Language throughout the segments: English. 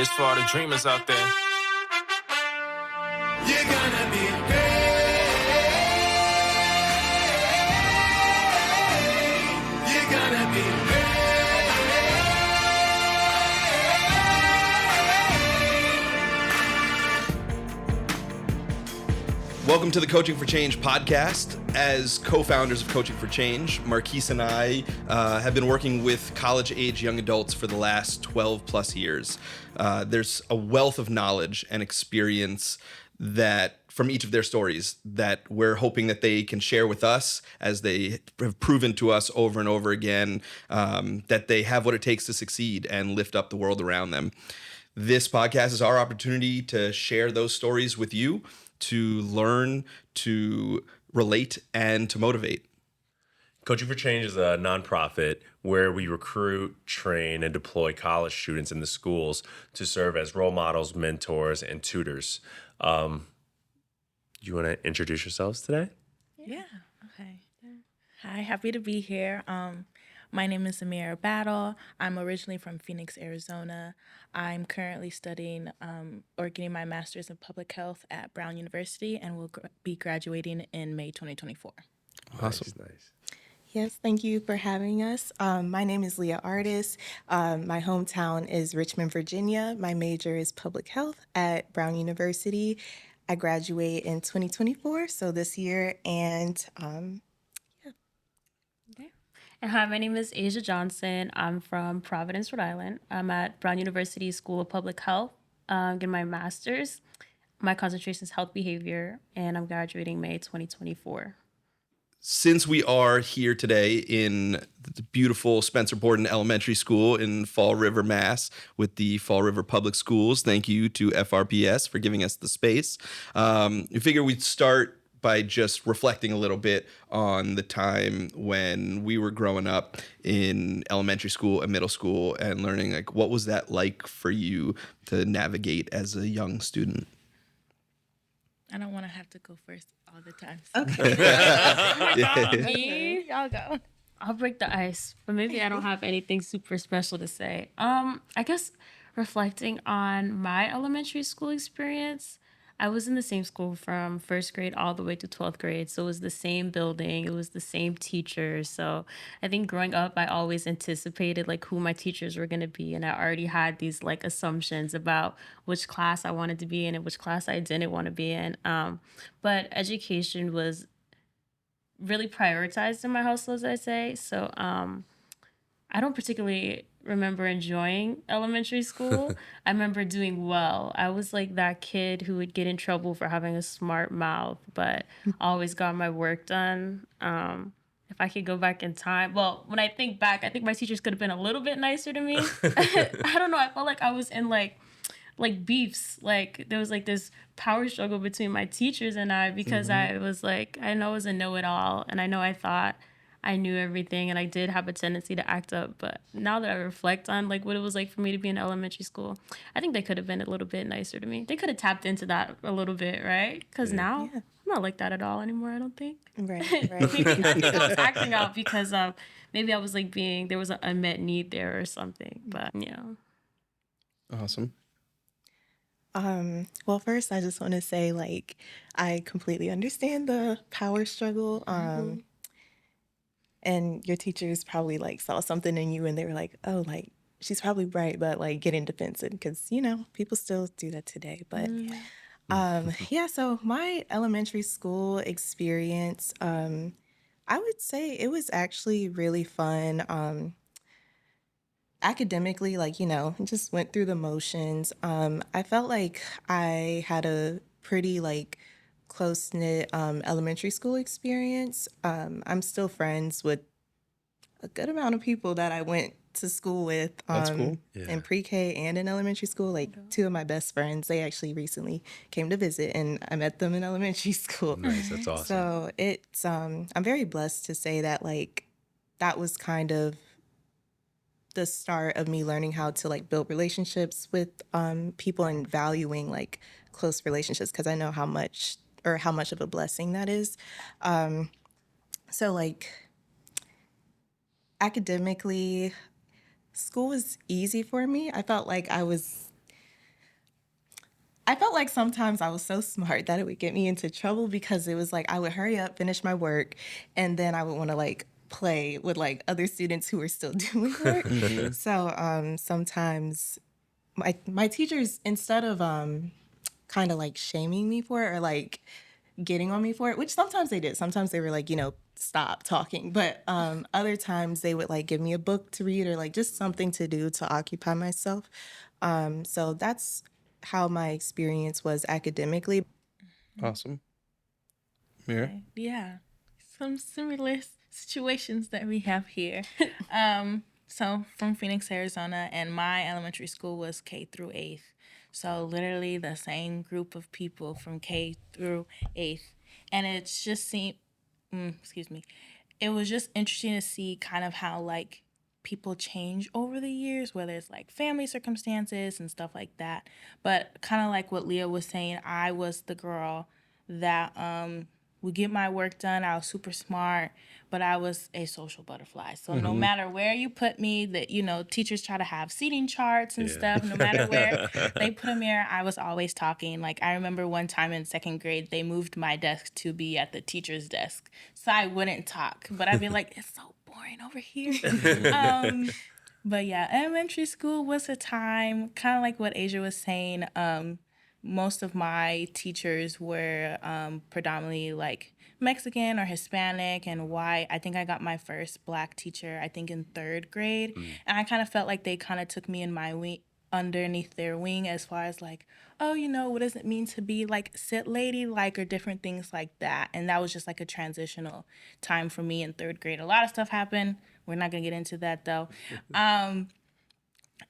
It's for all the dreamers out there. You're gonna be great. You're gonna be great. Welcome to the Coaching for Change podcast. As co-founders of Coaching for Change, Marquise and I have been working with college-age young adults for the last 12 plus years. There's a wealth of knowledge and experience that from each of their stories that we're hoping that they can share with us, as they have proven to us over and over again that they have what it takes to succeed and lift up the world around them. This podcast is our opportunity to share those stories with you, to learn, to relate, and to motivate. Coaching for Change is a nonprofit where we recruit, train, and deploy college students in the schools to serve as role models, mentors, and tutors. You want to introduce yourselves today? Yeah. Okay. Hi, happy to be here. My name is Ameerah Battle. I'm originally from Phoenix, Arizona. I'm currently studying or getting my master's in public health at Brown University, and will be graduating in May 2024. Awesome. Nice. Yes, thank you for having us. My name is Leah Artis. My hometown is Richmond, Virginia. My major is public health at Brown University. I graduate in 2024, so this year, and And hi, my name is Azia Johnson. I'm from Providence, Rhode Island. I'm at Brown University School of Public Health, getting my master's. My concentration is health behavior, and I'm graduating May 2024. Since we are here today in the beautiful Spencer Borden Elementary School in Fall River, Mass, with the Fall River Public Schools, thank you to FRPS for giving us the space. We figure we'd start by just reflecting a little bit on the time when we were growing up in elementary school and middle school and learning, like, what was that like for you to navigate as a young student? I don't want to have to go first all the time. okay. Me? Y'all go. I'll break the ice, but maybe I don't have anything super special to say. I guess reflecting on my elementary school experience, I was in the same school from first grade all the way to 12th grade. So it was the same building. It was the same teachers. So I think growing up, I always anticipated like who my teachers were going to be. And I already had these like assumptions about which class I wanted to be in and which class I didn't want to be in. But education was really prioritized in my household, as I say. So I don't particularly remember enjoying elementary school. I remember doing well. I was like that kid who would get in trouble for having a smart mouth, but always got my work done. If I could go back in time, well, when I think back, I think my teachers could have been a little bit nicer to me. I don't know. I felt like I was in like beefs. Like there was like this power struggle between my teachers and I, because I was like, I know I was a know-it-all, and I know I thought I knew everything, and I did have a tendency to act up. But now that I reflect on like what it was like for me to be in elementary school, I think they could have been a little bit nicer to me. They could have tapped into that a little bit, right? Because now I'm not like that at all anymore, I don't think. Right. I think I was acting out because maybe I was like there was an unmet need there or something. But yeah. Awesome. Well, first, I just want to say, like, I completely understand the power struggle. And your teachers probably like saw something in you and they were like, oh, like, she's probably right, but like getting defensive because, you know, people still do that today. But so my elementary school experience, I would say it was actually really fun. Academically, like, you know, just went through the motions. I felt like I had a pretty like close-knit elementary school experience. I'm still friends with a good amount of people that I went to school with That's cool. in pre-K and in elementary school. Like two of my best friends, they actually recently came to visit and I met them in elementary school. Nice, that's awesome. So it's I'm very blessed to say that like that was kind of the start of me learning how to like build relationships with people and valuing like close relationships, because I know how much of a blessing that is. So like academically, school was easy for me. I felt like I was I felt like sometimes I was so smart that it would get me into trouble because it was like I would hurry up, finish my work, and then I would want to like play with like other students who were still doing work. So sometimes my teachers, instead of kind of like shaming me for it or like getting on me for it, which sometimes they did. Sometimes they were like, stop talking. But other times they would like give me a book to read or like just something to do to occupy myself. So that's how my experience was academically. Awesome. Mira? Okay. Yeah, some similar situations that we have here. So from Phoenix, Arizona, and my elementary school was K through 8th. So literally the same group of people from K through 8th. And it's just seemed, excuse me, it was just interesting to see kind of how like people change over the years, whether it's like family circumstances and stuff like that. But kind of like what Leah was saying, I was the girl that would get my work done. I was super smart, but I was a social butterfly. So no matter where you put me, that teachers try to have seating charts and stuff. No matter where they put me there, I was always talking. Like I remember one time in 2nd grade, they moved my desk to be at the teacher's desk, so I wouldn't talk. But I'd be like, it's so boring over here. But yeah, elementary school was a time kind of like what Asia was saying. Most of my teachers were predominantly like Mexican or Hispanic and white. I think I got my first black teacher, I think in 3rd grade. And I kind of felt like they kind of took me in my wing, underneath their wing as far as like, oh, what does it mean to be like sit lady like or different things like that. And that was just like a transitional time for me in 3rd grade. A lot of stuff happened. We're not going to get into that though. And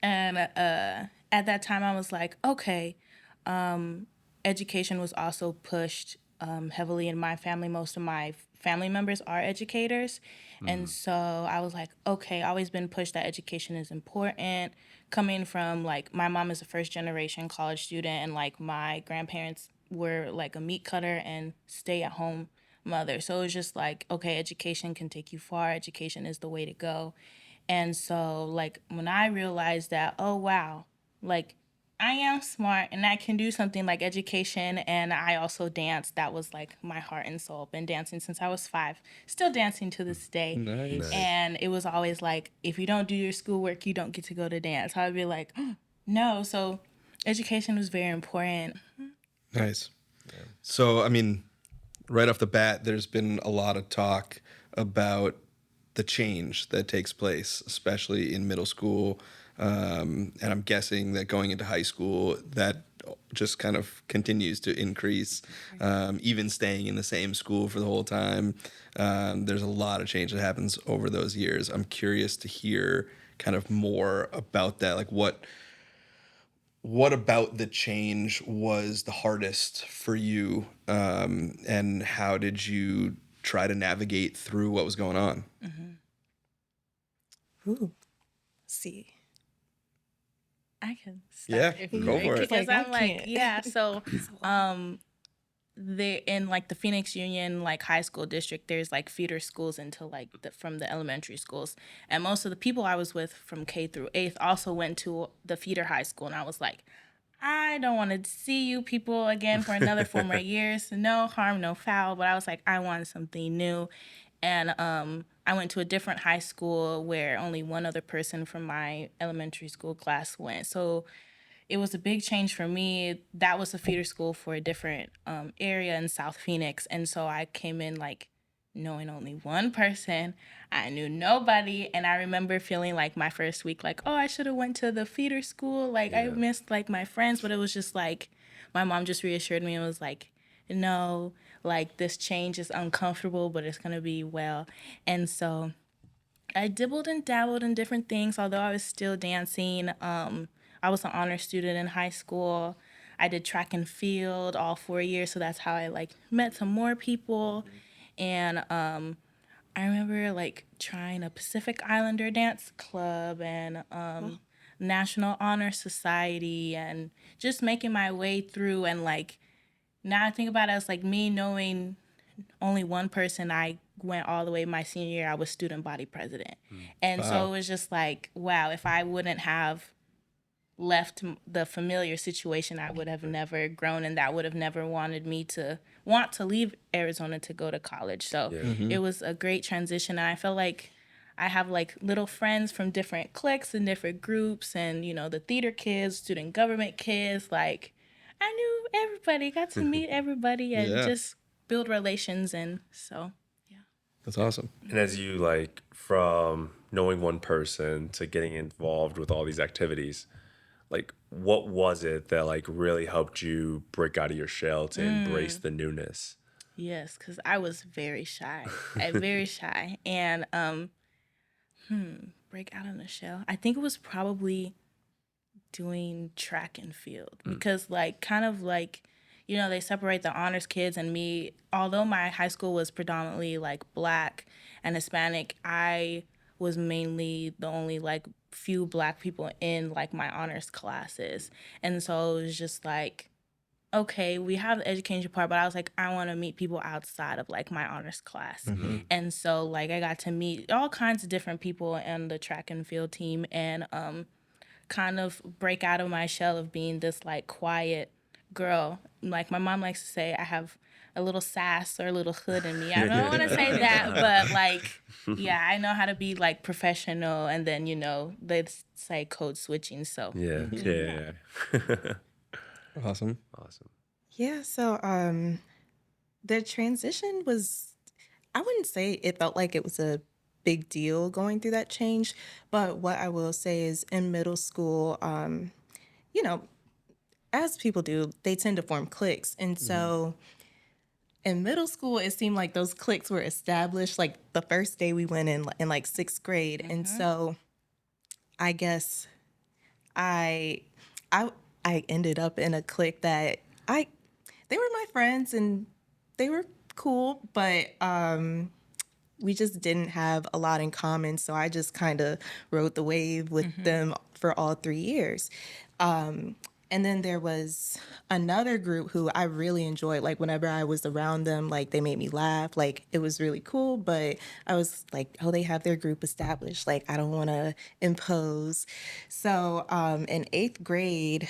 at that time I was like, okay, education was also pushed heavily in my family. Most of my family members are educators. And so I was like, okay, always been pushed that education is important. Coming from like, my mom is a 1st generation college student and like my grandparents were like a meat cutter and stay at home mother. So it was just like, okay, education can take you far. Education is the way to go. And so like when I realized that, oh wow, like I am smart and I can do something like education, and I also dance. That was like my heart and soul. Been dancing since I was 5. Still dancing to this day. Nice. And it was always like, if you don't do your schoolwork, you don't get to go to dance. I'd be like, oh, no. So education was very important. Nice. So, I mean, right off the bat, there's been a lot of talk about the change that takes place, especially in middle school. And I'm guessing that going into high school, that just kind of continues to increase, even staying in the same school for the whole time. There's a lot of change that happens over those years. I'm curious to hear kind of more about that. Like what about the change was the hardest for you? And how did you try to navigate through what was going on? Ooh, see. I can start Yeah, if you go like, for it. because Like, I I'm like, can't. yeah. So, the in like the Phoenix Union like high school district, there's like feeder schools into like from the elementary schools, and most of the people I was with from K through 8th also went to the feeder high school, and I was like, I don't want to see you people again for another 4 more years. No harm, no foul. But I was like, I want something new. And I went to a different high school where only one other person from my elementary school class went. So it was a big change for me. That was a feeder school for a different area in South Phoenix. And so I came in like knowing only one person. I knew nobody. And I remember feeling like my first week, like, oh, I should have went to the feeder school. Like I missed like my friends, but it was just like, my mom just reassured me and was like, no, like this change is uncomfortable, but it's going to be well. And so I dibbled and dabbled in different things, although I was still dancing. I was an honor student in high school. I did track and field all 4 years, so that's how I like met some more people. And I remember like trying a Pacific Islander dance club and National Honor Society, and just making my way through. And like now I think about it as like me knowing only one person. I went all the way my senior year. I was student body president. And so Wow. it was just like, wow, if I wouldn't have left the familiar situation, I would have never grown, and that would have never wanted me to want to leave Arizona to go to college. So it was a great transition. And I felt like I have like little friends from different cliques and different groups, and you know, the theater kids, student government kids. Like, I knew everybody, got to meet everybody, and Yeah. just build relations. And so, That's awesome. And as you like from knowing one person to getting involved with all these activities, like what was it that like really helped you break out of your shell to embrace the newness? yes, because I was very shy, very shy, and break out of the shell. I think it was probably doing track and field because like kind of like, you know, they separate the honors kids and me. Although my high school was predominantly like Black and Hispanic, I was mainly the only like few Black people in like my honors classes. And so it was just like, okay, we have the education part, but I was like, I want to meet people outside of like my honors class. And so like I got to meet all kinds of different people in the track and field team, and kind of break out of my shell of being this like quiet girl. Like my mom likes to say, I have a little sass or a little hood in me. I don't want to say that, but like, yeah, I know how to be like professional, and then, you know, they say code switching. So Yeah. Awesome. Awesome. Yeah, so the transition was, I wouldn't say it felt like it was a big deal going through that change, but what I will say is in middle school, you know, as people do, they tend to form cliques. And so in middle school, it seemed like those cliques were established like the first day we went in like sixth grade. And so I guess I ended up in a clique that they were my friends and they were cool, but we just didn't have a lot in common. So I just kind of rode the wave with them for all 3 years. And then there was another group who I really enjoyed. Like whenever I was around them, like they made me laugh. Like it was really cool. But I was like, oh, they have their group established. Like I don't want to impose. So in eighth grade,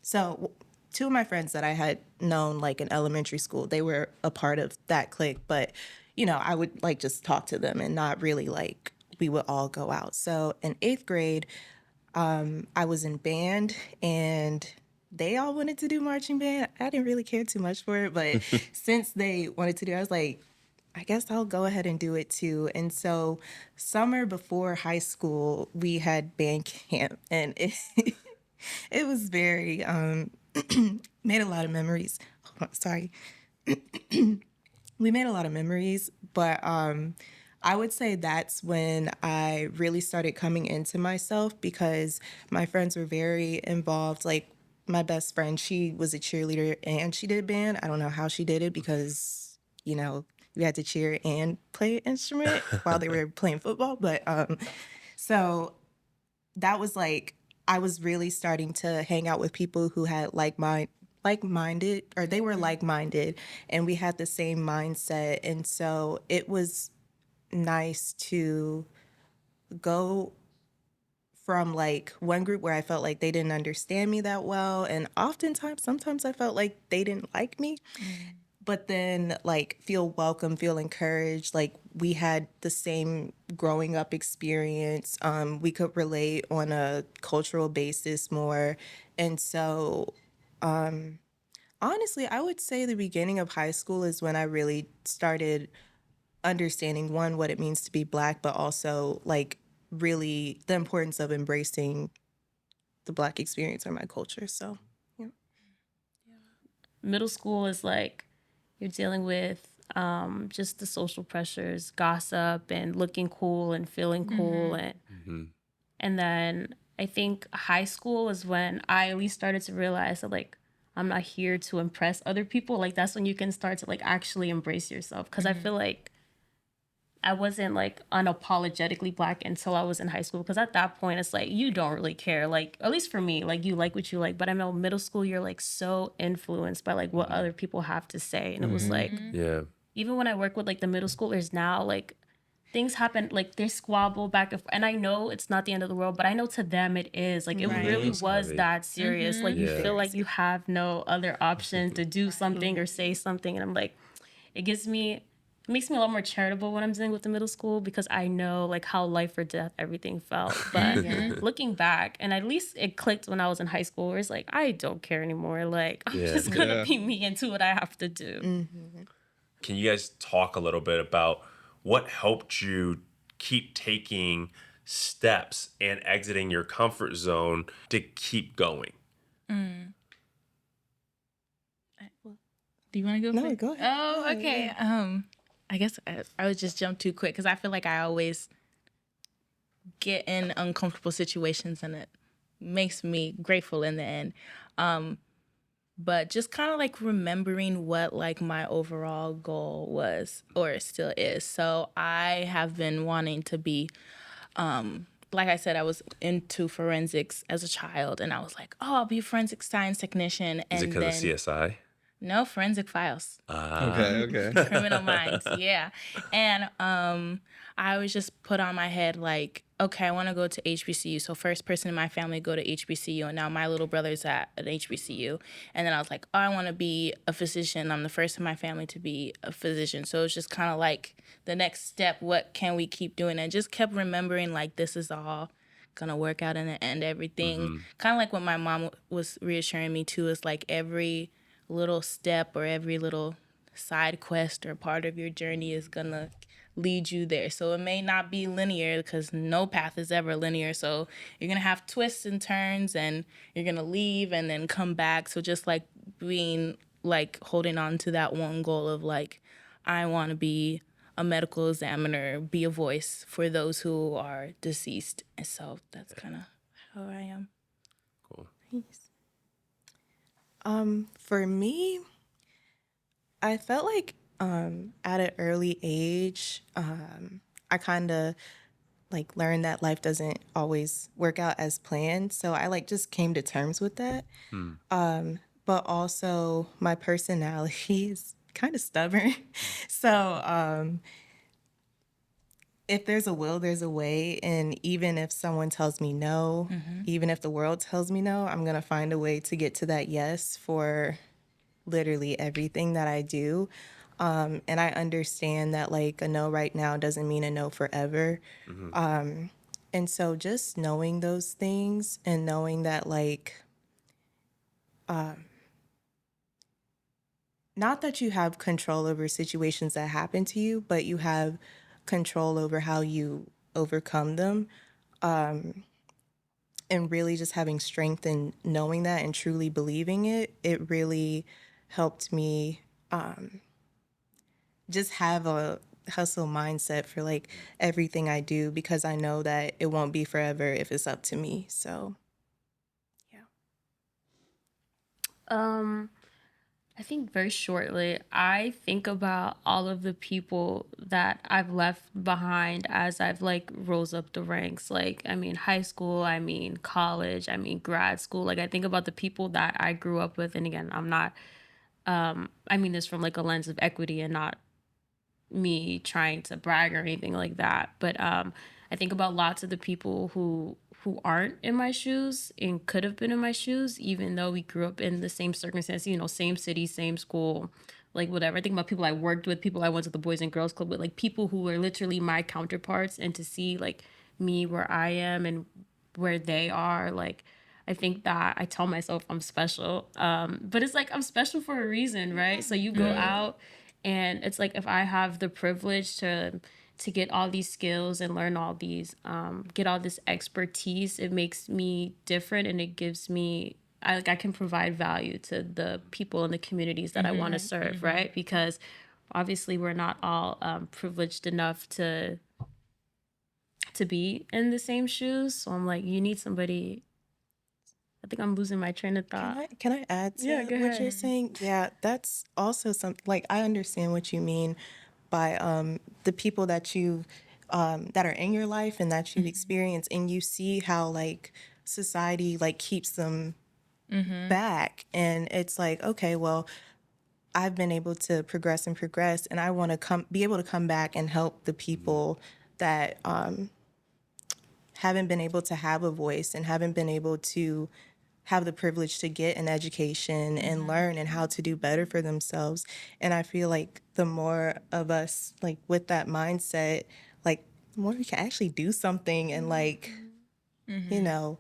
so two of my friends that I had known like in elementary school, they were a part of that clique. But you know, I would like just talk to them and not really like we would all go out. So in eighth grade, I was in band and they all wanted to do marching band. I didn't really care too much for it, but since they wanted to do it, I was like, I guess I'll go ahead and do it too. And so summer before high school, we had band camp, and it was very, made a lot of memories. Hold on, sorry. We made a lot of memories, but I would say that's when I really started coming into myself because my friends were very involved. Like my best friend, she was a cheerleader and she did band. I don't know how she did it because, you know, we had to cheer and play an instrument while they were playing football. But so that was like, I was really starting to hang out with people who had like-minded, or they were like-minded, and we had the same mindset. And so it was nice to go from like one group where I felt like they didn't understand me that well, and sometimes I felt like they didn't like me, but then like feel welcome, feel encouraged, like we had the same growing up experience. We could relate on a cultural basis more. And so honestly, I would say the beginning of high school is when I really started understanding, one, what it means to be Black, but also like really the importance of embracing the Black experience or my culture. So yeah. Middle school is like you're dealing with just the social pressures, gossip, and looking cool and feeling cool, and then I think high school is when I at least started to realize that like I'm not here to impress other people. Like that's when you can start to like actually embrace yourself, because I feel like I wasn't like unapologetically Black until I was in high school, because at that point it's like you don't really care, like at least for me, like you like what you like, but I know middle school you're like so influenced by like what other people have to say, and it was like Yeah. even when I work with like the middle schoolers now, like things happen, like they squabble back and forth. And I know it's not the end of the world, but I know to them it is. Like it really It's was heavy. that serious. Like you Yeah. feel like you have no other option to do something or say something. And I'm like, it makes me a lot more charitable when I'm dealing with the middle school because I know like how life or death everything felt. But looking back, and at least it clicked when I was in high school where it's like, I don't care anymore. Like I'm Yeah. just gonna Yeah. be me and do what I have to do. Can you guys talk a little bit about what helped you keep taking steps and exiting your comfort zone to keep going? Do you want to go No, first? go ahead. Oh, Yeah, okay. yeah. I guess I would just jump too quick because I feel like I always get in uncomfortable situations and it makes me grateful in the end. But just kind of like remembering what like my overall goal was or still is. So I have been wanting to be, like I said, I was into forensics as a child and I was like, oh, I'll be a forensic science technician. Is it And because then of CSI? no, forensic files. Okay. Criminal Minds, yeah. And I was just put on my head like, okay, I want to go to HBCU. So first person in my family to go to HBCU, and now my little brother's at an HBCU. And then I was like, oh, I want to be a physician. I'm the first in my family to be a physician. So it's just kind of like the next step. What can we keep doing? And just kept remembering like this is all gonna work out in the end. Everything kind of like what my mom was reassuring me too is like every little step or every little side quest or part of your journey is gonna lead you there. So it may not be linear because no path is ever linear. So you're gonna have twists and turns and you're gonna leave and then come back. So just like being like holding on to that one goal of like, I want to be a medical examiner, be a voice for those who are deceased. And so that's kind of how I am. Cool. For me, I felt like at an early age, I kind of like learned that life doesn't always work out as planned. So I like just came to terms with that. But also my personality is kind of stubborn. So if there's a will, there's a way. And even if someone tells me no, even if the world tells me no, I'm going to find a way to get to that yes for literally everything that I do. And I understand that like a no right now doesn't mean a no forever. And so just knowing those things and knowing that like, not that you have control over situations that happen to you, but you have control over how you overcome them. And really just having strength in knowing that and truly believing it, it really helped me just have a hustle mindset for like everything I do because I know that it won't be forever if it's up to me. So, yeah. I think very shortly, I think about all of the people that I've left behind as I've like rose up the ranks. Like, I mean, high school, I mean, college, I mean, grad school. Like, I think about the people that I grew up with. And again, I'm not, I mean this from like a lens of equity and not me trying to brag or anything like that. But I think about lots of the people who aren't in my shoes and could have been in my shoes, even though we grew up in the same circumstances, you know, same city, same school, like whatever. I think about people I worked with, people I went to the Boys and Girls Club with, like people who were literally my counterparts, and to see like me where I am and where they are, like I think that I tell myself I'm special. But it's like I'm special for a reason, right? So you go out and it's like if I have the privilege to get all these skills and learn all these, get all this expertise, it makes me different and it gives me, I can provide value to the people in the communities that I want to serve, right? Because obviously we're not all privileged enough to be in the same shoes. So I'm like, you need somebody. I think I'm losing my train of thought. Can I add to Yeah, go what ahead. you're saying? Yeah, that's also something like I understand what you mean by the people that you that are in your life and that you've experienced, and you see how like society like keeps them back, and it's like, okay, well, I've been able to progress and I want to be able to come back and help the people that haven't been able to have a voice and haven't been able to have the privilege to get an education and learn and how to do better for themselves. And I feel like the more of us like with that mindset, like the more we can actually do something and like, you know,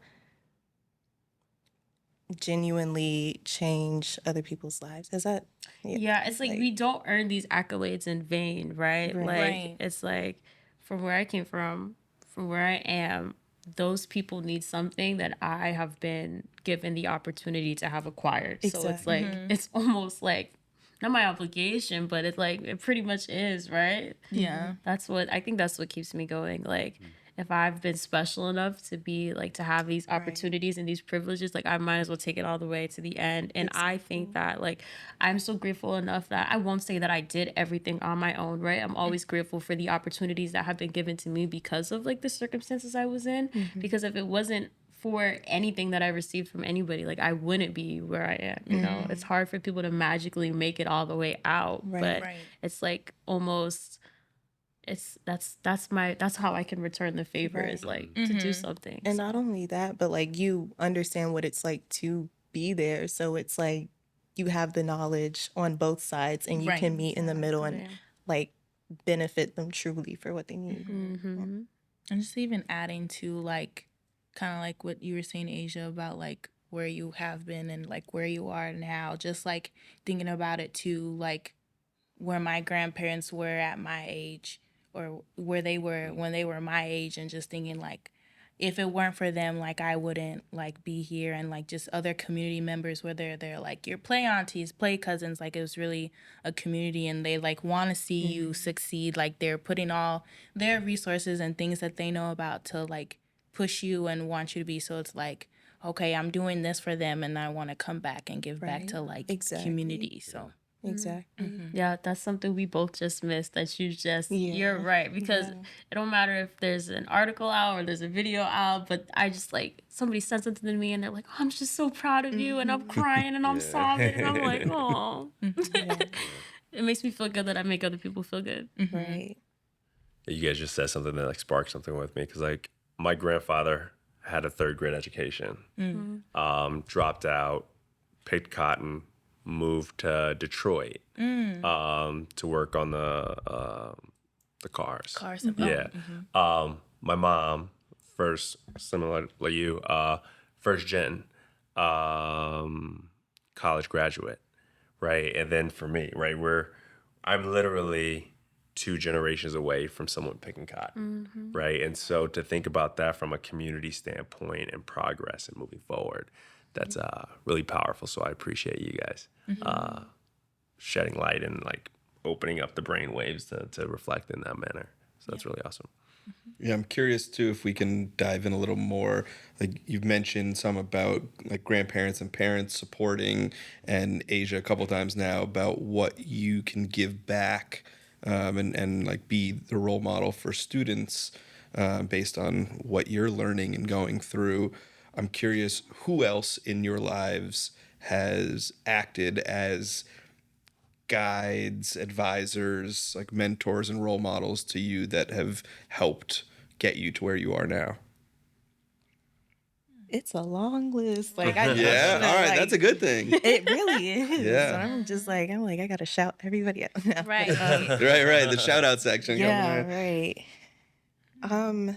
genuinely change other people's lives. Is that? Yeah, it's like we don't earn these accolades in vain, right? Right. Like Right. it's like from where I came from where I am, those people need something that I have been given the opportunity to have acquired. So it's Exactly. like it's almost like not my obligation, but it's like it pretty much is, right? Yeah. That's what I think that's what keeps me going. Like if I've been special enough to be like to have these opportunities and these privileges, like I might as well take it all the way to the end. And I think that like I'm so grateful enough that I won't say that I did everything on my own, right? I'm always grateful for the opportunities that have been given to me because of like the circumstances I was in. Because if it wasn't for anything that I received from anybody, like I wouldn't be where I am, you know? It's hard for people to magically make it all the way out. But Right. it's like almost that's how I can return the favor is like to do something. And not only that, but like you understand what it's like to be there. So it's like you have the knowledge on both sides and you Right. can meet in the middle and Exactly. like benefit them truly for what they need. Mm-hmm. And just even adding to like kind of like what you were saying, Asia, about like where you have been and like where you are now, just like thinking about it too, like where my grandparents were at my age or where they were when they were my age, and just thinking like if it weren't for them, like I wouldn't like be here, and like just other community members, whether they're like your play aunties, play cousins, like it was really a community, and they like want to see you succeed. Like they're putting all their resources and things that they know about to like push you and want you to be. So it's like, okay, I'm doing this for them, and I want to come back and give back Right. to like Exactly. community. So Exactly. Yeah, that's something we both just missed. That you're right, because it don't matter if there's an article out or there's a video out, but I just like somebody sent something to me and they're like, oh, I'm just so proud of you, and I'm crying and I'm sobbing and I'm like, oh, it makes me feel good that I make other people feel good. Right. You guys just said something that like sparked something with me because like my grandfather had a third grade education, dropped out, picked cotton, moved to Detroit to work on the cars. cars and Yeah. My mom, first, similar to you, first gen college graduate, right? And then for me, right, I'm literally 2 generations away from someone picking cotton, right? And so to think about that from a community standpoint and progress and moving forward, that's really powerful. So I appreciate you guys shedding light and like opening up the brain waves to reflect in that manner. So that's really awesome. Yeah, I'm curious too if we can dive in a little more. Like you've mentioned some about like grandparents and parents supporting, and Asia a couple times now about what you can give back, and like be the role model for students based on what you're learning and going through. I'm curious who else in your lives has acted as guides, advisors, like mentors and role models to you that have helped get you to where you are now? It's a long list. Like I Yeah, you know, all right, like, that's a good thing. It really is. Yeah. So I'm like, I gotta shout everybody out. No. right. Right, the shout out section. Yeah, Coming in. right.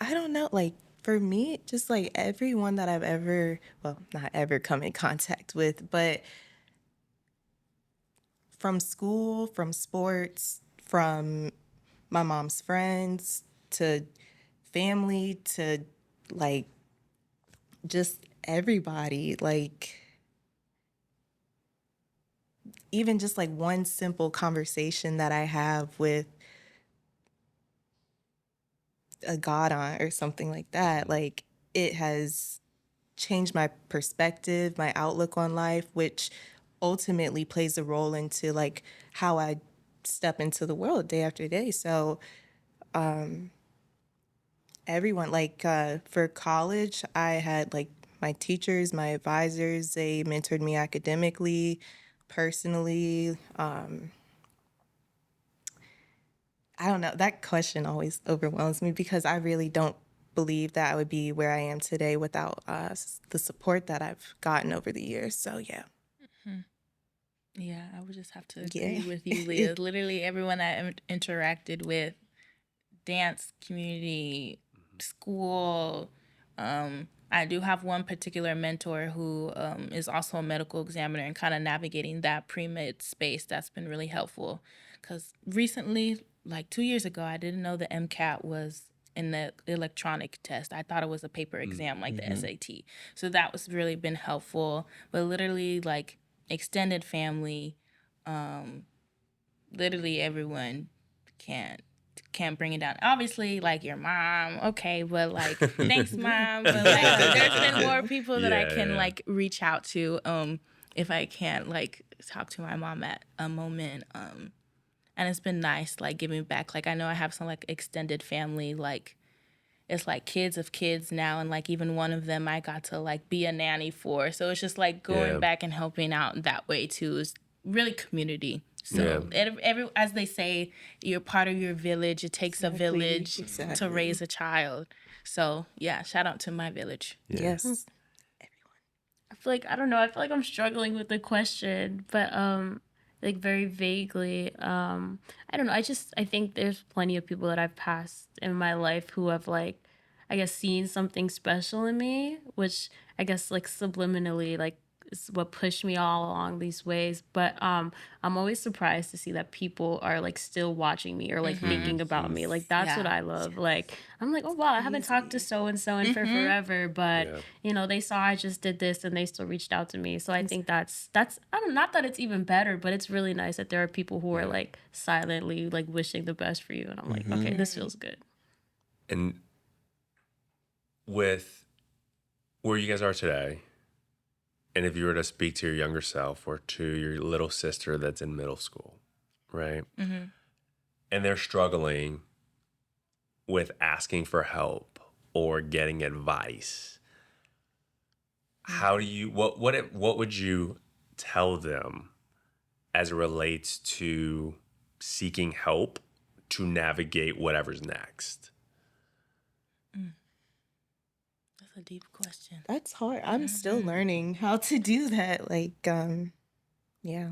I don't know. Like for me, just like everyone that I've ever, well, not ever come in contact with, but from school, from sports, from my mom's friends to family to like just everybody, like even just like one simple conversation that I have with a god aunt or something like that, like it has changed my perspective, my outlook on life, which ultimately plays a role into like how I step into the world day after day. So everyone, like for college, I had like my teachers, my advisors, they mentored me academically, personally. I don't know. That question always overwhelms me because I really don't believe that I would be where I am today without the support that I've gotten over the years. So yeah. Yeah, I would just have to Yeah. agree with you, Leah. Literally everyone that I interacted with, dance community, school. I do have one particular mentor who is also a medical examiner and kind of navigating that pre-med space. That's been really helpful because recently, like 2 years ago, I didn't know the MCAT was in the electronic test. I thought it was a paper exam like the SAT. So that was really been helpful. But literally like extended family, literally everyone can't bring it down. Obviously, like your mom, okay, but like thanks, mom. But like there's been more people that I can like reach out to if I can't like talk to my mom at a moment. And it's been nice like giving back. Like I know I have some like extended family, like it's like kids of kids now, and like even one of them I got to like be a nanny for. So it's just like going back and helping out in that way too is really community. So every as they say, you're part of your village. It takes a village to raise a child. So yeah, shout out to my village. Yes. I feel like I don't know. I feel like I'm struggling with the question, but like very vaguely. I don't know. I think there's plenty of people that I've passed in my life who have like, I guess, seen something special in me, which I guess like subliminally like is what pushed me all along these ways. But I'm always surprised to see that people are like still watching me or like thinking about me. Like that's what I love. Like I'm like, oh wow, I haven't talked to so and so in for forever, but you know, they saw I just did this and they still reached out to me. So I think that's I don't not that it's even better, but it's really nice that there are people who are like silently like wishing the best for you. And I'm like, okay, this feels good. And with where you guys are today, and if you were to speak to your younger self or to your little sister that's in middle school, right? And they're struggling with asking for help or getting advice, how do you what would you tell them as it relates to seeking help to navigate whatever's next? That's a deep question. That's hard. I'm still learning how to do that. Like, yeah,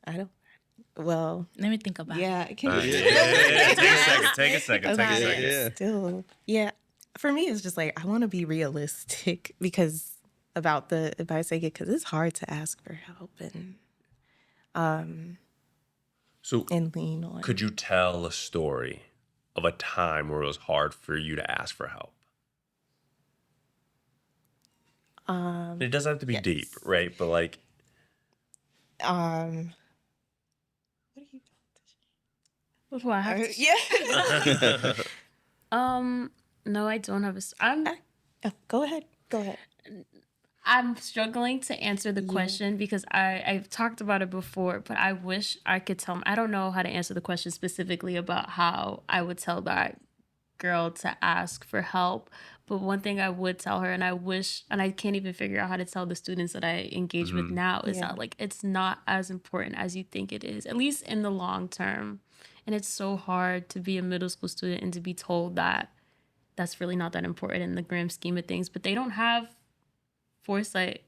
I don't. Well, Let me think about it. yeah, can you Take a second. Still, yeah. For me, it's just like I want to be realistic because about the advice I get because it's hard to ask for help So and lean on. could you tell a story of a time where it was hard for you to ask for help? It doesn't have to be deep, right? But like, What are you? What do I have to Yeah. No, I don't have Oh, go ahead. Go ahead. I'm struggling to answer the question because I've talked about it before, but I wish I could tell. I don't know how to answer the question specifically about how I would tell that girl to ask for help. But one thing I would tell her, and I wish, and I can't even figure out how to tell the students that I engage with now, is that like it's not as important as you think it is, at least in the long term. And it's so hard to be a middle school student and to be told that that's really not that important in the grand scheme of things. But they don't have foresight.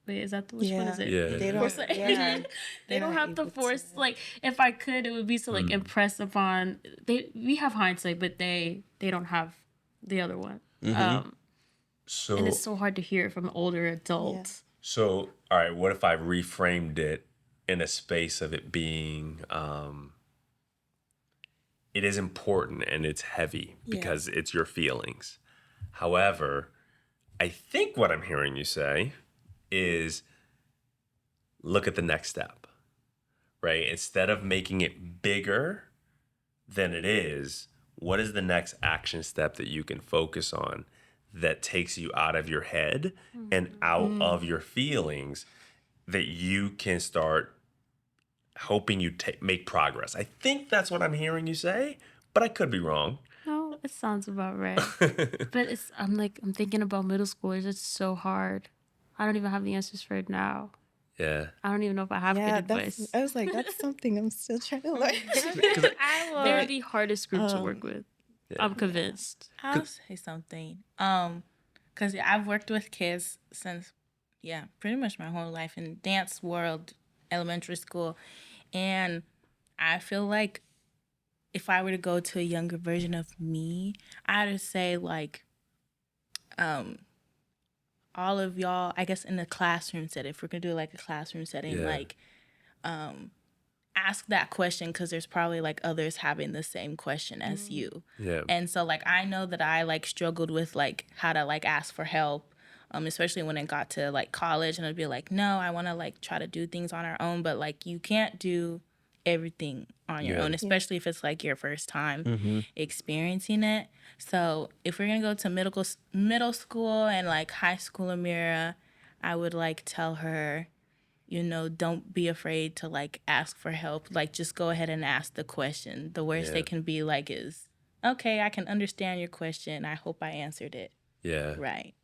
Wait, is that which one is it? Yeah. They don't. Foresight. Yeah. They don't have the force. Like, if I could, it would be to like impress upon. We have hindsight, but they don't have the other one. so And it's so hard to hear it from older adults. So, all right, what if I reframed it in a space of it being, it is important and it's heavy because it's your feelings. However, I think what I'm hearing you say is look at the next step, right? Instead of making it bigger than it is, what is the next action step that you can focus on that takes you out of your head and out of your feelings that you can start hoping you make progress? I think that's what I'm hearing you say, but I could be wrong. No, it sounds about right. But I'm thinking about middle schoolers. It's so hard. I don't even have the answers for it now. Yeah. I don't even know if I have Yeah, good that's. advice. I was like, that's something I'm still trying to learn. They're the hardest group to work with. Yeah. I'm convinced. I'll say something. Because I've worked with kids since, pretty much my whole life in dance world, elementary school, and I feel like if I were to go to a younger version of me, I'd say like, all of y'all, I guess in the classroom setting, if we're gonna do like a classroom setting, Yeah. like, ask that question because there's probably like others having the same question as you. Yeah. And so like I know that I like struggled with like how to like ask for help, especially when it got to like college, and I'd be like, no, I want to like try to do things on our own, but like you can't do everything on your Yeah. own, especially if it's like your first time experiencing it. So if we're gonna go to middle school and like high school Ameerah, I would like tell her, don't be afraid to like ask for help. Like just go ahead and ask the question. The worst Yeah. they can be like is, okay, I can understand your question. I hope I answered it Yeah. right.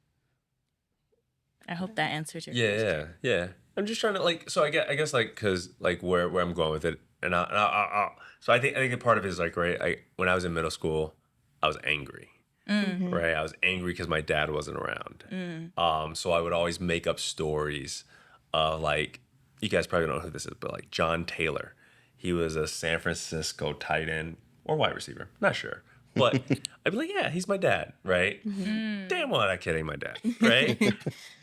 I hope that answers your Yeah, question. yeah. I'm just trying to like. So I guess like because like where I'm going with it, so I think a part of it is like right. When I was in middle school, I was angry. Right, I was angry because my dad wasn't around. So I would always make up stories of like, you guys probably don't know who this is, but like John Taylor, he was a San Francisco tight end or wide receiver, not sure. But I'd be like, yeah, he's my dad, right? Damn well not kidding, my dad, right?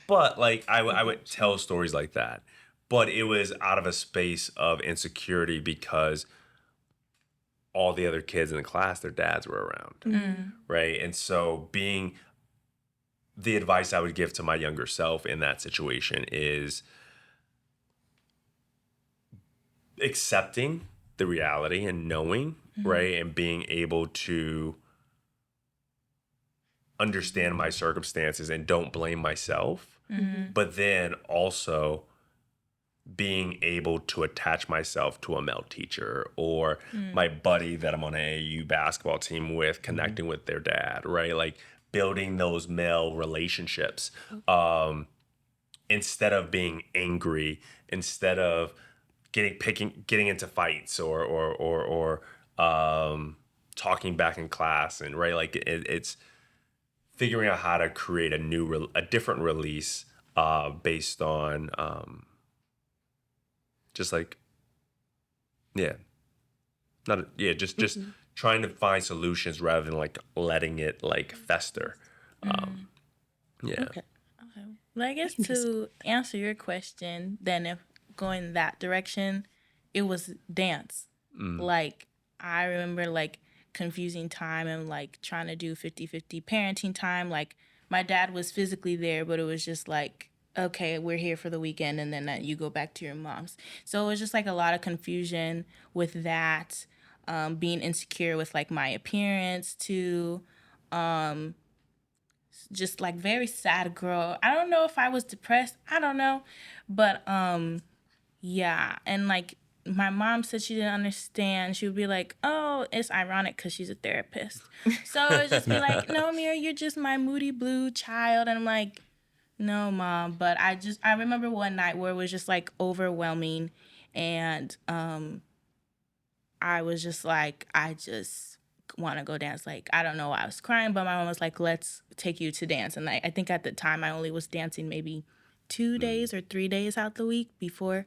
But like I would tell stories like that, but it was out of a space of insecurity because all the other kids in the class, their dads were around, right? And so the advice I would give to my younger self in that situation is accepting the reality and knowing, right? And being able to understand my circumstances and don't blame myself, but then also being able to attach myself to a male teacher or my buddy that I'm on an AAU basketball team with, connecting with their dad, right? Like building those male relationships instead of being angry, instead of getting into fights or talking back in class, and right, like it's figuring out how to create a different release based on just like just trying to find solutions rather than like letting it like fester. Yeah. Okay. Well, I guess to answer your question, then if going that direction, it was dance. Like, I remember like confusing time and like trying to do 50-50 parenting time. Like, my dad was physically there, but it was just like, okay, we're here for the weekend, and then you go back to your mom's. So it was just like a lot of confusion with that, being insecure with like my appearance too. Just like very sad girl. I don't know if I was depressed. I don't know. But yeah. And like my mom said she didn't understand. She would be like, oh, it's ironic because she's a therapist. So it would just be like, no, Ameerah, you're just my moody blue child. And I'm like, no, Mom. But I remember one night where it was just like overwhelming. And I was just like, I just want to go dance. Like, I don't know why I was crying, but my mom was like, let's take you to dance. And I think at the time I only was dancing maybe 2 days or 3 days out the week before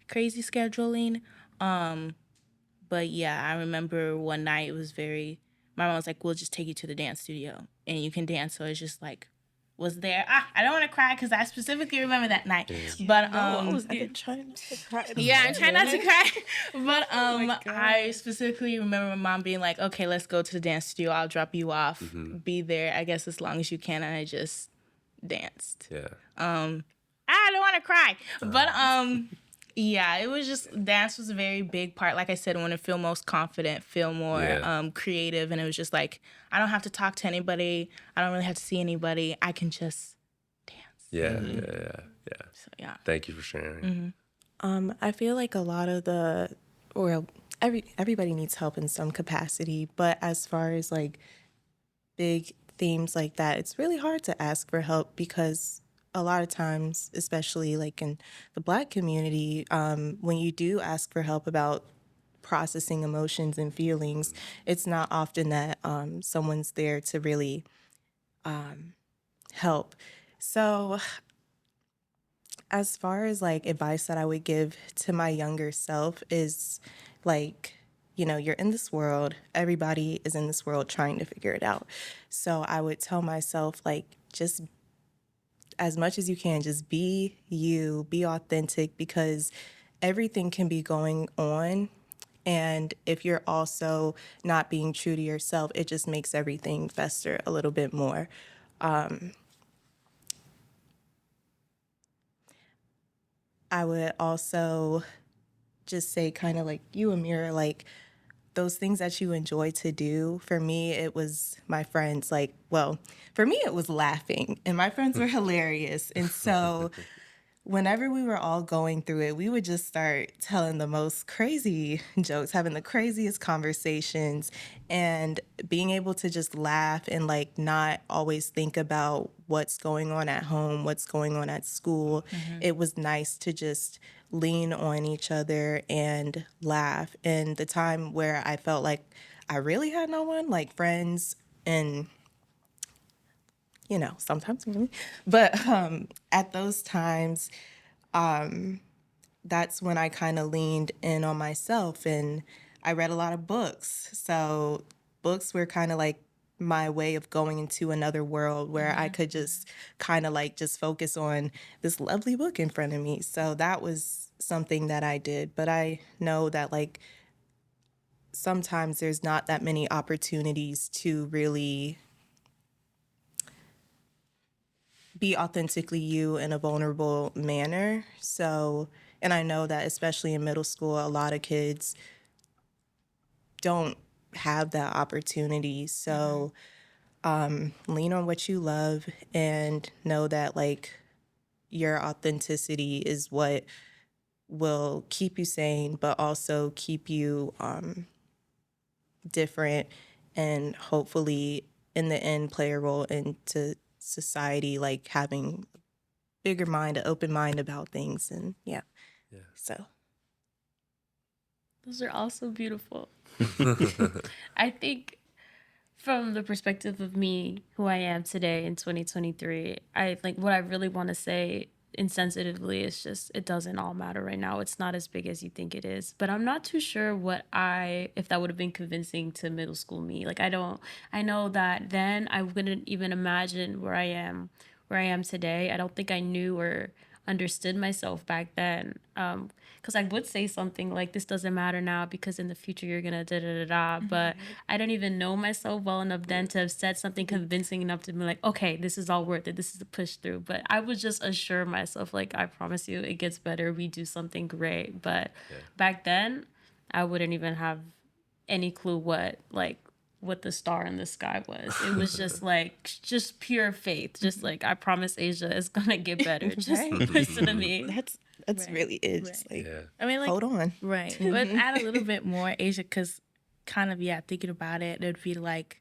crazy scheduling. But yeah, I remember one night it was my mom was like, we'll just take you to the dance studio and you can dance. So it's just like, was there. I don't want to cry because I specifically remember that night. But I've been trying not to cry. yeah, I'm trying not to cry. But I specifically remember my mom being like, okay, let's go to the dance studio. I'll drop you off. Be there, I guess, as long as you can. And I just danced. Yeah. I don't want to cry. But yeah, it was just, dance was a very big part. Like I said, I want to feel most confident, feel more creative. And it was just like, I don't have to talk to anybody. I don't really have to see anybody. I can just dance. Yeah. So yeah. Thank you for sharing. I feel like a lot of everybody needs help in some capacity, but as far as like big themes like that, it's really hard to ask for help because a lot of times, especially like in the Black community, when you do ask for help about processing emotions and feelings, it's not often that someone's there to really help. So, as far as like advice that I would give to my younger self is like, you're in this world, everybody is in this world trying to figure it out. So I would tell myself, like, just as much as you can, just be you, be authentic, because everything can be going on. And if you're also not being true to yourself, it just makes everything fester a little bit more. I would also just say, kind of like you, Ameerah, like those things that you enjoy to do. For me, it was my friends. Like, well, for me, it was laughing, and my friends were hilarious. And so whenever we were all going through it, we would just start telling the most crazy jokes, having the craziest conversations, and being able to just laugh and like not always think about what's going on at home, what's going on at school. It was nice to just lean on each other and laugh. And the time where I felt like I really had no one, like friends and sometimes really. But at those times, that's when I kind of leaned in on myself, and I read a lot of books. So books were kind of like my way of going into another world where I could just kind of like just focus on this lovely book in front of me. So that was something that I did. But I know that like sometimes there's not that many opportunities to really be authentically you in a vulnerable manner. So, and I know that especially in middle school, a lot of kids don't have that opportunity. So, lean on what you love and know that like your authenticity is what will keep you sane, but also keep you different, and hopefully in the end play a role into society, like having a bigger mind, an open mind about things. And yeah. So Those are also beautiful. I think from the perspective of me, who I am today in 2023, I like what I really want to say insensitively is just it doesn't all matter right now. It's not as big as you think it is. But I'm not too sure if that would have been convincing to middle school me. Like I know that then I wouldn't even imagine where I am today. I don't think I knew or understood myself back then. Because I would say something like, this doesn't matter now because in the future you're gonna da da da da. But I don't even know myself well enough then to have said something convincing enough to be like, okay, this is all worth it. This is the push through. But I would just assure myself, like, I promise you it gets better. We do something great. But back then, I wouldn't even have any clue what the star in the sky was. It was just like just pure faith. Just like, I promise Asia it's gonna get better. Just listen to me. that's Right. really it. Just like I mean, like, hold on. right. But add a little bit more, Asia, because kind of, thinking about it, it'd be like,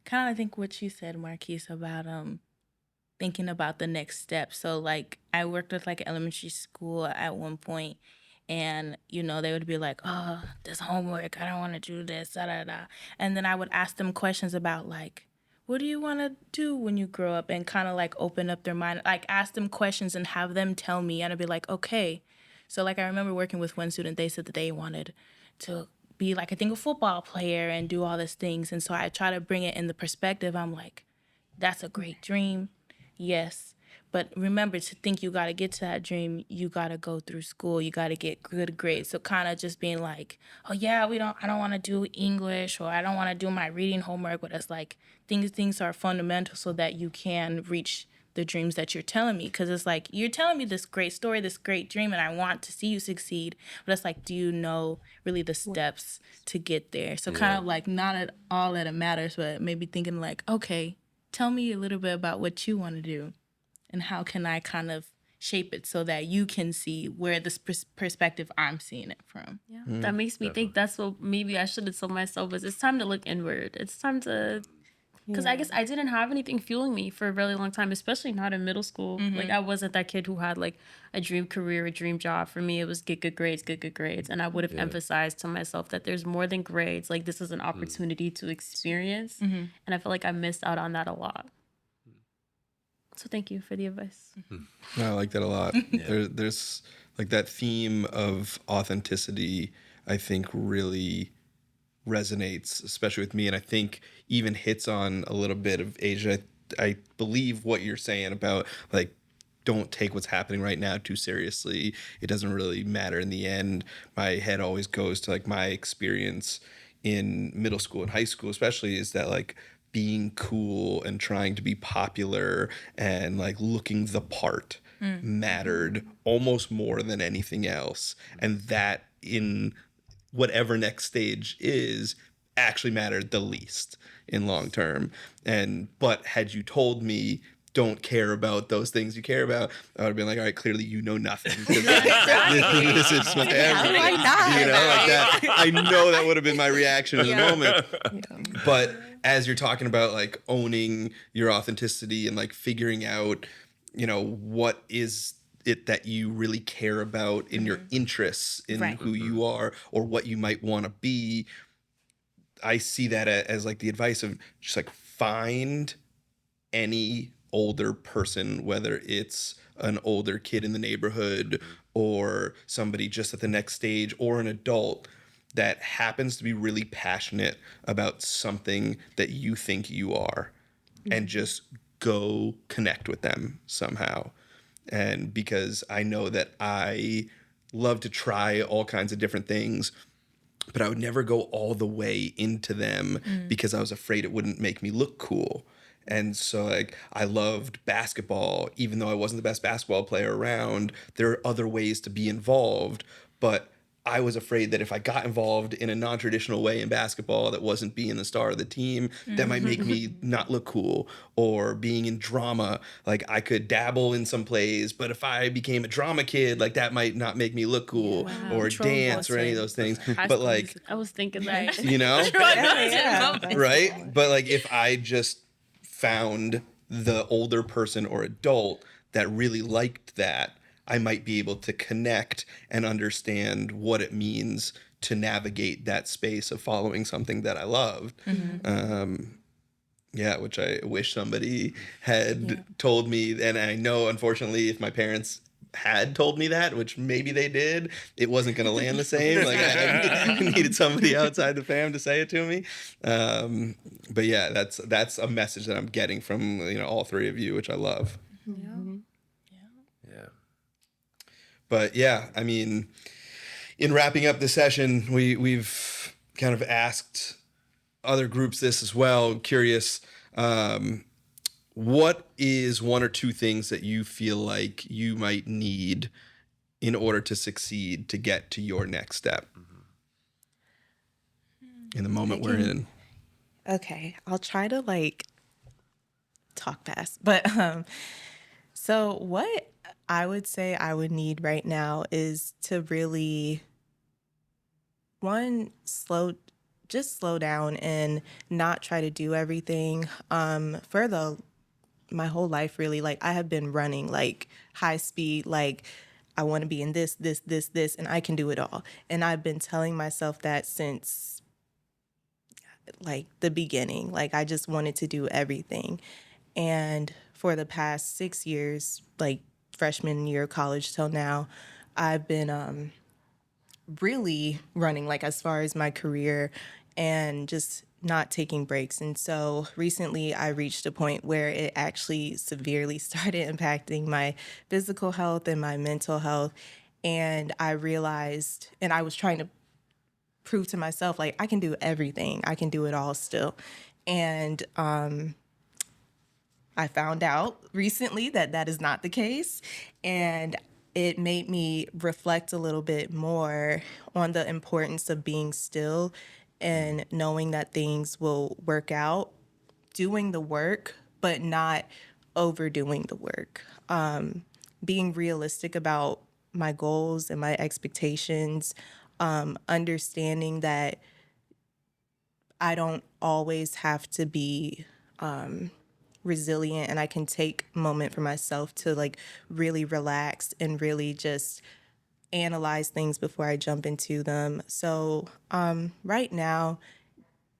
kind of I think what you said, Marquise, about thinking about the next step. So, like, I worked with, like, elementary school at one point, and, they would be like, oh, this homework, I don't want to do this, da, da, da. And then I would ask them questions about, like, what do you want to do when you grow up? And kind of, like, open up their mind. Like, ask them questions and have them tell me. And I'd be like, okay. So, like, I remember working with one student, they said that they wanted to be, like, I think a football player and do all these things. And so I try to bring it in the perspective. I'm like, that's a great dream. Yes. But remember, to think you got to get to that dream, you got to go through school. You got to get good grades. So kind of just being like, oh, yeah, I don't want to do English, or I don't want to do my reading homework. But it's like things are fundamental so that you can reach the dreams that you're telling me. Because it's like, you're telling me this great story, this great dream, and I want to see you succeed. But it's like, do you know really the steps to get there? So kind of like not at all that it matters, but maybe thinking like, okay, tell me a little bit about what you want to do. And how can I kind of shape it so that you can see where this perspective I'm seeing it from? Yeah, that makes me think that's what maybe I should have told myself is it's time to look inward. It's time to Because I guess I didn't have anything fueling me for a really long time, especially not in middle school. Like, I wasn't that kid who had like a dream career, a dream job. For me, it was get good grades, get good grades. And I would have emphasized to myself that there's more than grades. Like, this is an opportunity to experience. And I feel like I missed out on that a lot. So thank you for the advice. No, I like that a lot. There's like that theme of authenticity, I think really resonates, especially with me. And I think even hits on a little bit of Asia. I believe what you're saying about like, don't take what's happening right now too seriously. It doesn't really matter in the end. My head always goes to like my experience in middle school and high school, especially, is that like being cool and trying to be popular and like looking the part mattered almost more than anything else. And that in whatever next stage is actually mattered the least in long term. But had you told me don't care about those things you care about, I would have been like, all right, clearly you know nothing. This is what How do I not? you know, like that. I know that would have been my reaction in the moment. But as you're talking about like owning your authenticity and like figuring out, you know, what is it that you really care about in your interests in who you are or what you might want to be, I see that as like the advice of just like find any older person, whether it's an older kid in the neighborhood or somebody just at the next stage or an adult that happens to be really passionate about something that you think you are, and just go connect with them somehow. And because I know that I love to try all kinds of different things, but I would never go all the way into them because I was afraid it wouldn't make me look cool. And so like I loved basketball, even though I wasn't the best basketball player around. There are other ways to be involved, but I was afraid that if I got involved in a non-traditional way in basketball that wasn't being the star of the team, that might make me not look cool. Or being in drama, like I could dabble in some plays, but if I became a drama kid, like that might not make me look cool. Or Troll dance or any of those things. But like, I was thinking that. you know, Yeah. right? But like if I just found the older person or adult that really liked that, I might be able to connect and understand what it means to navigate that space of following something that I loved. Which I wish somebody had told me. And I know, unfortunately, if my parents had told me that, which maybe they did, it wasn't going to land the same. Like I needed somebody outside the fam to say it to me. But yeah, that's a message that I'm getting from all three of you, which I love. Yeah. But yeah, I mean, in wrapping up the session, we've kind of asked other groups this as well. Curious, what is one or two things that you feel like you might need in order to succeed to get to your next step in the moment we're in? Okay, I'll try to like talk fast, but so what I would say I would need right now is to really slow down and not try to do everything. For my whole life, really, like I have been running like high speed, like I want to be in this, and I can do it all. And I've been telling myself that since like the beginning, like I just wanted to do everything. And for the past 6 years, like freshman year of college till now, I've been really running, like as far as my career, and just not taking breaks. And so recently I reached a point where it actually severely started impacting my physical health and my mental health. And I realized, and I was trying to prove to myself, like, I can do everything. I can do it all still. And I found out recently that that is not the case. And it made me reflect a little bit more on the importance of being still and knowing that things will work out, doing the work, but not overdoing the work. Being realistic about my goals and my expectations, understanding that I don't always have to be resilient, and I can take a moment for myself to like really relax and really just analyze things before I jump into them. So right now,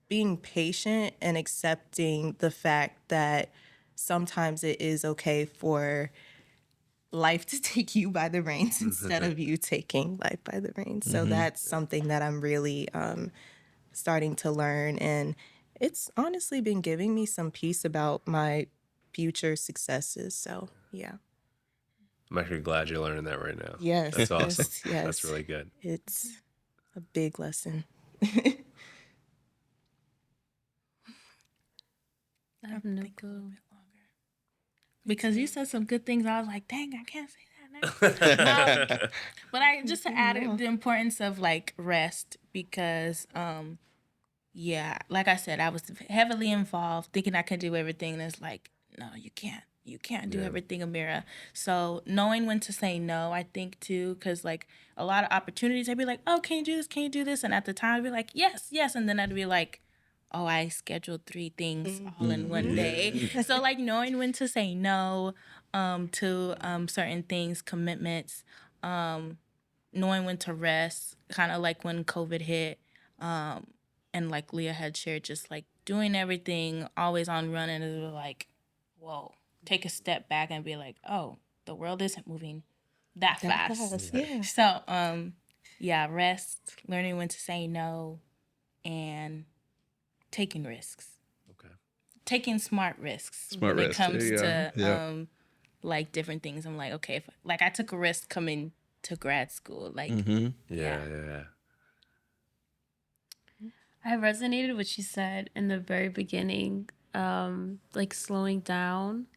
being patient and accepting the fact that sometimes it is okay for life to take you by the reins instead of you taking life by the reins. So that's something that I'm really starting to learn. And it's honestly been giving me some peace about my future successes. So, yeah. I'm actually glad you're learning that right now. Yes. That's awesome. Yes. That's really good. It's a big lesson. I have no clue. Because you said some good things. I was like, dang, I can't say that now. But I just to add the importance of like rest because, yeah, like I said, I was heavily involved thinking I could do everything. And it's like, no, you can't. You can't do everything, Ameerah. So knowing when to say no, I think too, because like a lot of opportunities, I'd be like, oh, can you do this? Can you do this? And at the time, I'd be like, yes, yes. And then I'd be like, oh, I scheduled 3 things all in one day. So like knowing when to say no to certain things, commitments, knowing when to rest, kind of like when COVID hit, and like Leah had shared, just like doing everything, always on run, and it was like, whoa, take a step back and be like, oh, the world isn't moving that fast. Yeah. So, yeah, rest, learning when to say no, and taking risks. Okay. Taking smart risks Smart when risks, it comes there you to go. Yeah. like different things. I'm like, okay, if, like I took a risk coming to grad school. Like, Yeah. I resonated with what you said in the very beginning, like slowing down.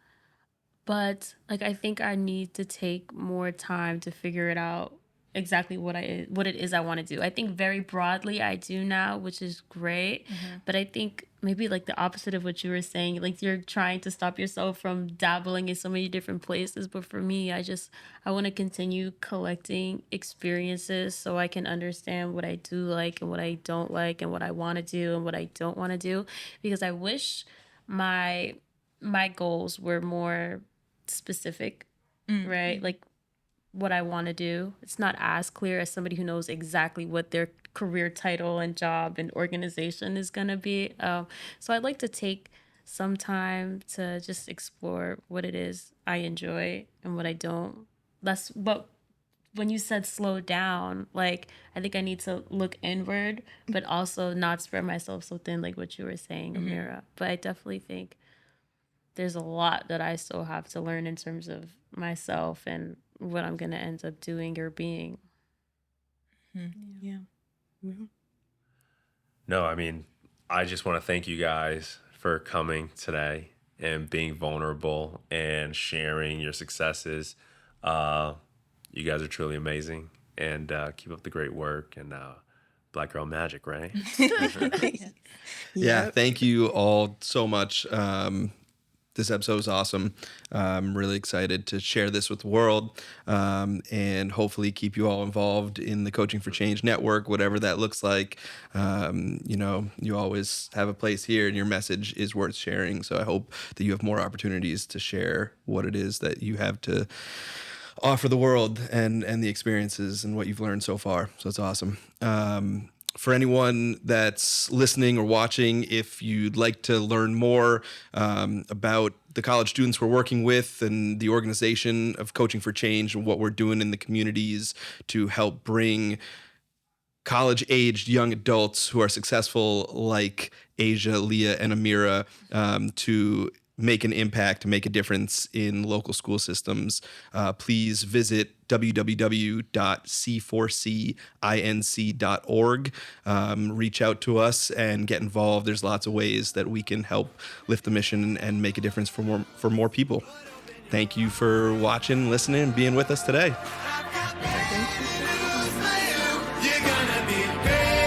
But like I think I need to take more time to figure it out exactly what it is I want to do. I think very broadly I do now, which is great. But I think maybe like the opposite of what you were saying, like you're trying to stop yourself from dabbling in so many different places. But for me, I want to continue collecting experiences so I can understand what I do like and what I don't like and what I want to do and what I don't want to do. Because I wish my goals were more specific, right? Like what I want to do. It's not as clear as somebody who knows exactly what their career title and job and organization is going to be. So I'd like to take some time to just explore what it is I enjoy and what I don't. But when you said slow down, like I think I need to look inward, but also not spread myself so thin, like what you were saying, Ameerah. But I definitely think there's a lot that I still have to learn in terms of myself and what I'm going to end up doing or being. Yeah. No, I mean, I just want to thank you guys for coming today and being vulnerable and sharing your successes. You guys are truly amazing, and keep up the great work, and Black Girl Magic, right? Yeah, thank you all so much. This episode was awesome. I'm really excited to share this with the world and hopefully keep you all involved in the Coaching for Change network, whatever that looks like. You always have a place here and your message is worth sharing. So I hope that you have more opportunities to share what it is that you have to offer the world and the experiences and what you've learned so far. So it's awesome. For anyone that's listening or watching, if you'd like to learn more about the college students we're working with and the organization of Coaching for Change and what we're doing in the communities to help bring college-aged young adults who are successful like Azia, Leah, and Ameerah to make an impact, to make a difference in local school systems, please visit www.c4cinc.org. Reach out to us and get involved. There's lots of ways that we can help lift the mission and make a difference for more people. Thank you for watching, listening, and being with us today. You're gonna be great.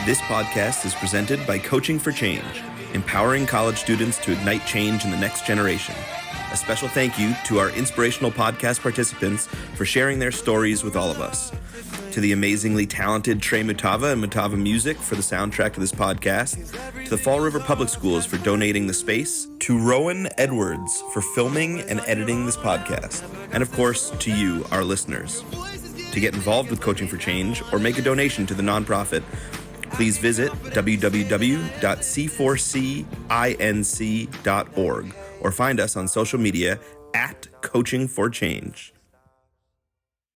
This podcast is presented by Coaching for Change, empowering college students to ignite change in the next generation. A special thank you to our inspirational podcast participants for sharing their stories with all of us. to the amazingly talented Trey Mutava and Mutava Music for the soundtrack to this podcast, to the Fall River Public Schools for donating the space, to Rowan Edwards for filming and editing this podcast, and of course, to you, our listeners. To get involved with Coaching for Change or make a donation to the nonprofit, please visit www.c4cinc.org or find us on social media at Coaching for Change.